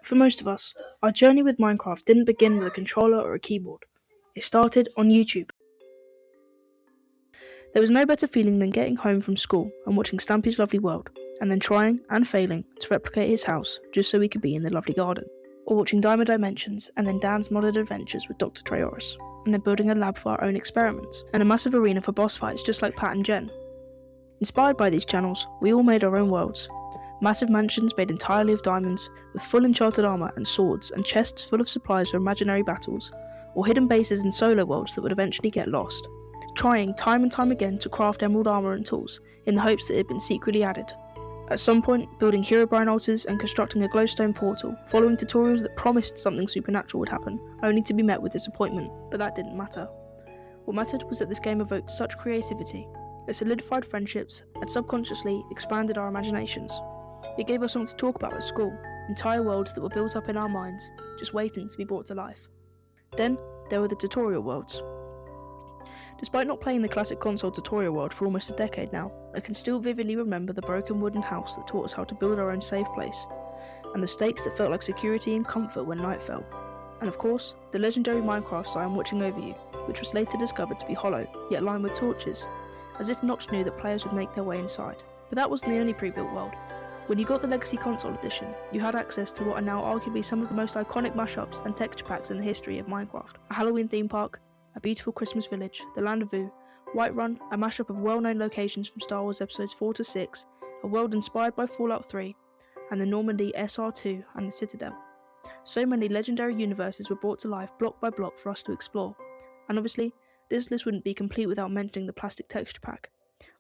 For most of us, our journey with Minecraft didn't begin with a controller or a keyboard. It started on YouTube. There was no better feeling than getting home from school and watching Stampy's Lovely World, and then trying and failing to replicate his house just so we could be in the lovely garden. Or watching Diamond Dimensions and then Dan's modded adventures with Dr. Trayaurus, and then building a lab for our own experiments, and a massive arena for boss fights just like Pat and Jen. Inspired by these channels, we all made our own worlds. Massive mansions made entirely of diamonds, with full enchanted armour and swords and chests full of supplies for imaginary battles, or hidden bases and solo worlds that would eventually get lost. Trying time and time again to craft emerald armour and tools, in the hopes that it had been secretly added. At some point, building Herobrine altars and constructing a glowstone portal, following tutorials that promised something supernatural would happen, only to be met with disappointment, but that didn't matter. What mattered was that this game evoked such creativity, it solidified friendships, and subconsciously expanded our imaginations. It gave us something to talk about at school, entire worlds that were built up in our minds, just waiting to be brought to life. Then, there were the tutorial worlds. Despite not playing the classic console tutorial world for almost a decade now, I can still vividly remember the broken wooden house that taught us how to build our own safe place, and the stakes that felt like security and comfort when night fell. And of course, the legendary Minecraft sign watching over you, which was later discovered to be hollow, yet lined with torches, as if Notch knew that players would make their way inside. But that wasn't the only pre-built world. When you got the Legacy Console Edition, you had access to what are now arguably some of the most iconic mashups and texture packs in the history of Minecraft. A Halloween theme park, a beautiful Christmas village, the Land of Vu, Whiterun, a mashup of well-known locations from Star Wars Episodes 4 to 6, a world inspired by Fallout 3, and the Normandy SR2 and the Citadel. So many legendary universes were brought to life block by block for us to explore. And obviously, this list wouldn't be complete without mentioning the plastic texture pack.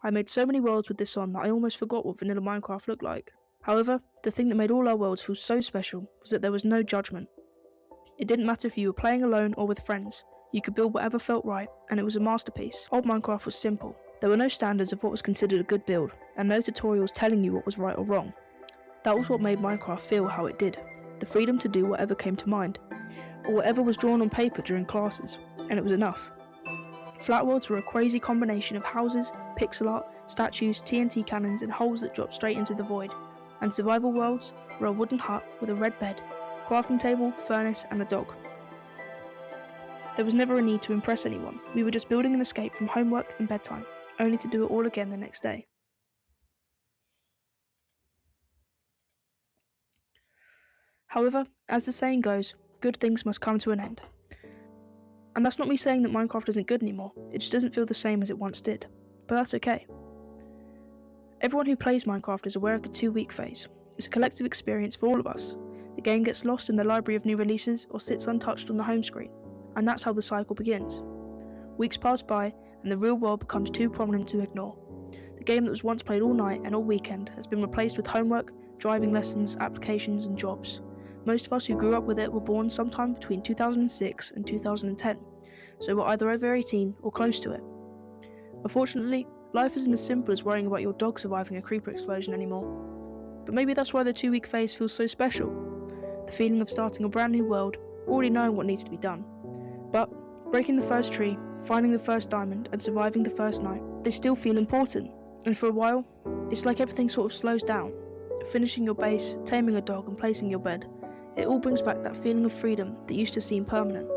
I made so many worlds with this on that I almost forgot what vanilla Minecraft looked like. However, the thing that made all our worlds feel so special was that there was no judgment. It didn't matter if you were playing alone or with friends, you could build whatever felt right, and it was a masterpiece. Old Minecraft was simple. There were no standards of what was considered a good build, and no tutorials telling you what was right or wrong. That was what made Minecraft feel how it did, the freedom to do whatever came to mind, or whatever was drawn on paper during classes, and it was enough. Flat worlds were a crazy combination of houses, pixel art, statues, TNT cannons, and holes that dropped straight into the void. And survival worlds were a wooden hut with a red bed, crafting table, furnace, and a dog. There was never a need to impress anyone. We were just building an escape from homework and bedtime, only to do it all again the next day. However, as the saying goes, good things must come to an end. And that's not me saying that Minecraft isn't good anymore, it just doesn't feel the same as it once did. But that's okay. Everyone who plays Minecraft is aware of the 2-week phase. It's a collective experience for all of us. The game gets lost in the library of new releases or sits untouched on the home screen, and that's how the cycle begins. Weeks pass by, and the real world becomes too prominent to ignore. The game that was once played all night and all weekend has been replaced with homework, driving lessons, applications, and jobs. Most of us who grew up with it were born sometime between 2006 and 2010, so we're either over 18 or close to it. Unfortunately, life isn't as simple as worrying about your dog surviving a creeper explosion anymore. But maybe that's why the 2-week phase feels so special. The feeling of starting a brand new world, already knowing what needs to be done. But breaking the first tree, finding the first diamond, and surviving the first night, they still feel important. And for a while, it's like everything sort of slows down. Finishing your base, taming a dog, and placing your bed, it all brings back that feeling of freedom that used to seem permanent.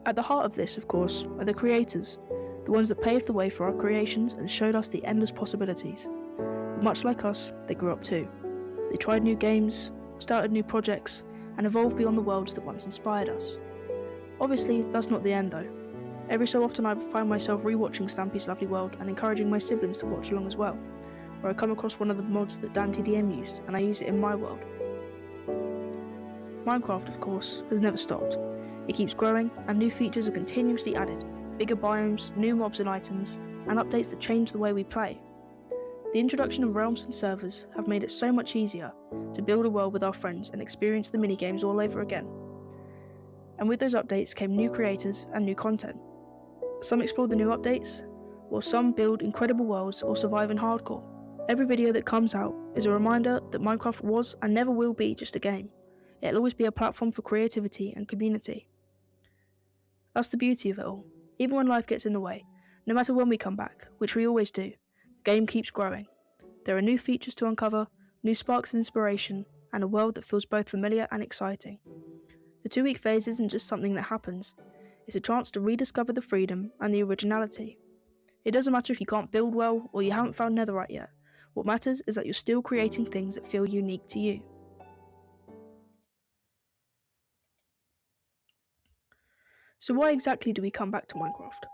At the heart of this, of course, are the creators, the ones that paved the way for our creations and showed us the endless possibilities. But much like us, they grew up too. They tried new games, started new projects, and evolved beyond the worlds that once inspired us. Obviously, that's not the end though. Every so often I find myself rewatching Stampy's Lovely World and encouraging my siblings to watch along as well, where I come across one of the mods that DanTDM used and I use it in my world. Minecraft, of course, has never stopped. It keeps growing, and new features are continuously added, bigger biomes, new mobs and items, and updates that change the way we play. The introduction of realms and servers have made it so much easier to build a world with our friends and experience the minigames all over again. And with those updates came new creators and new content. Some explore the new updates, while some build incredible worlds or survive in hardcore. Every video that comes out is a reminder that Minecraft was and never will be just a game. It'll always be a platform for creativity and community. That's the beauty of it all. Even when life gets in the way, no matter when we come back, which we always do, the game keeps growing. There are new features to uncover, new sparks of inspiration, and a world that feels both familiar and exciting. The 2-week phase isn't just something that happens, it's a chance to rediscover the freedom and the originality. It doesn't matter if you can't build well or you haven't found netherite yet. What matters is that you're still creating things that feel unique to you. So why exactly do we come back to Minecraft?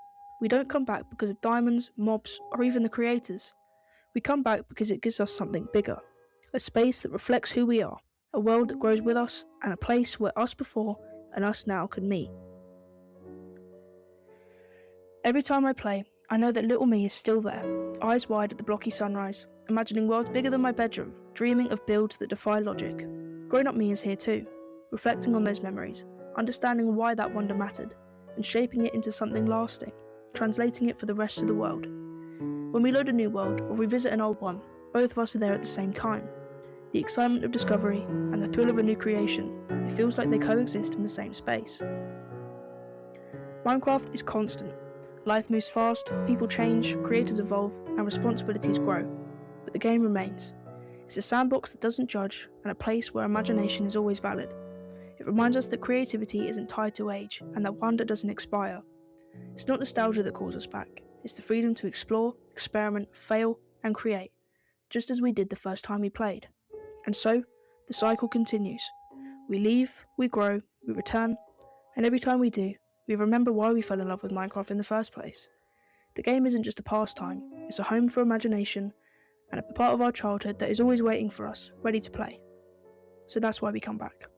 We don't come back because of diamonds, mobs, or even the creators. We come back because it gives us something bigger, a space that reflects who we are, a world that grows with us, and a place where us before and us now can meet. Every time I play, I know that little me is still there, eyes wide at the blocky sunrise, imagining worlds bigger than my bedroom, dreaming of builds that defy logic. Grown-up me is here too, reflecting on those memories, understanding why that wonder mattered, and shaping it into something lasting, translating it for the rest of the world. When we load a new world or revisit an old one, both of us are there at the same time. The excitement of discovery and the thrill of a new creation, it feels like they coexist in the same space. Minecraft is constant. Life moves fast, people change, creators evolve, and responsibilities grow. But the game remains. It's a sandbox that doesn't judge, and a place where imagination is always valid. It reminds us that creativity isn't tied to age, and that wonder doesn't expire. It's not nostalgia that calls us back. It's the freedom to explore, experiment, fail, and create, just as we did the first time we played. And so, the cycle continues. We leave, we grow, we return, and every time we do, we remember why we fell in love with Minecraft in the first place. The game isn't just a pastime, it's a home for imagination, and a part of our childhood that is always waiting for us, ready to play. So that's why we come back.